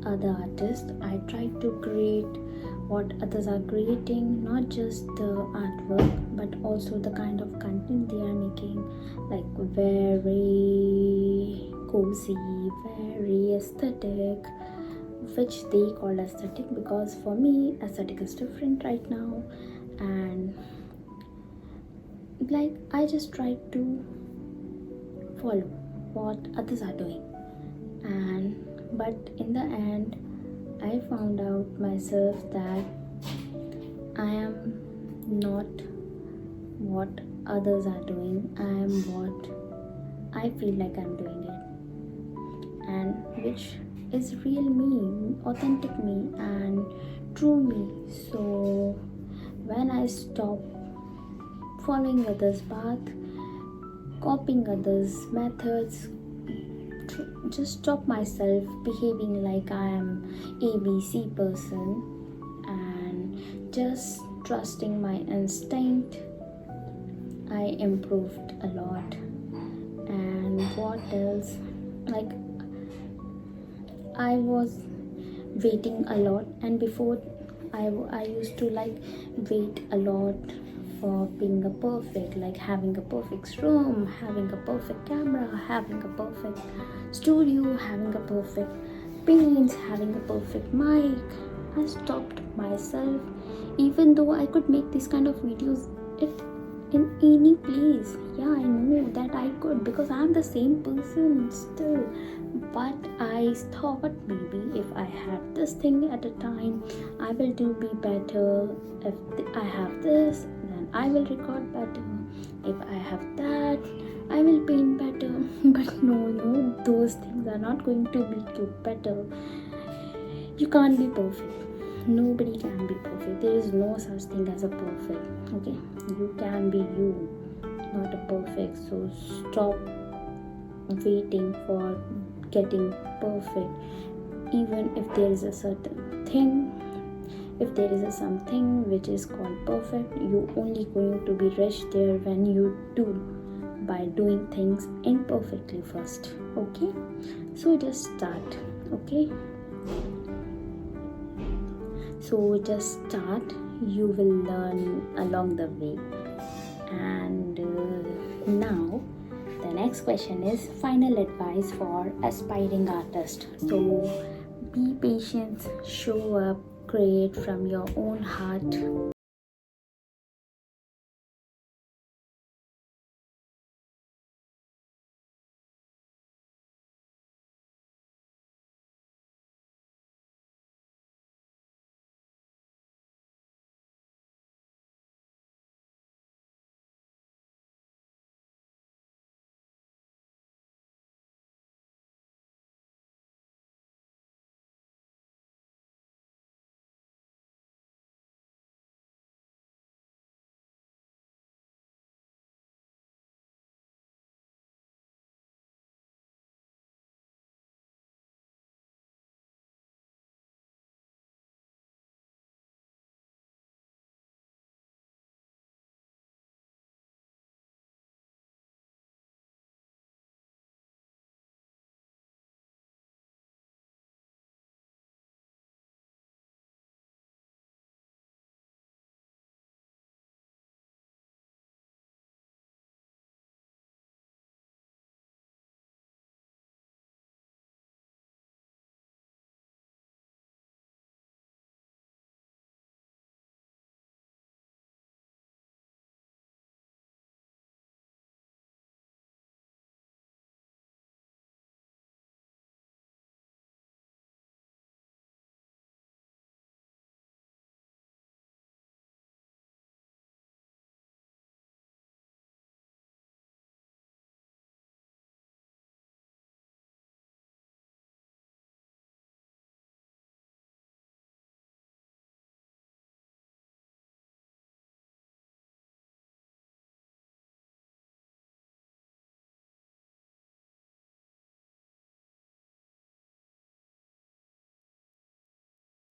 A: other artists. I tried to create what others are creating, not just the artwork, but also the kind of content they are making, like very cozy, very aesthetic, which they call aesthetic, because for me aesthetic is different right now. And like I just tried to follow what others are doing, but in the end I found out myself that I am not what others are doing. I am what I feel like I'm doing it, and which is real me, authentic me, and true me. So when I stop following others' path, copying others' methods, just stop myself behaving like I am ABC person, and just trusting my instinct, I improved a lot. And what else? Like I was waiting a lot, and before I used to like wait a lot for being a perfect, like having a perfect room, having a perfect camera, having a perfect studio, having a perfect paints, having a perfect mic. I stopped myself, even though I could make this kind of videos in any place. Yeah, I know that I could, because I'm the same person still. But I thought maybe if I have this thing at a time, I will be better. If I have this, then I will record better. If I have that, I will paint better. But no, those things are not going to make you better. You can't be perfect. Nobody can be perfect. There is no such thing as a perfect. Okay, you can be you, not a perfect. So stop waiting for getting perfect. Even if there is a certain thing, if there is something which is called perfect, you only going to be reached there when you do, by doing things imperfectly first. Okay, so just start. Okay, so just start. You will learn along the way. And now the next question is final advice for aspiring artists. So be patient, show up, create from your own heart,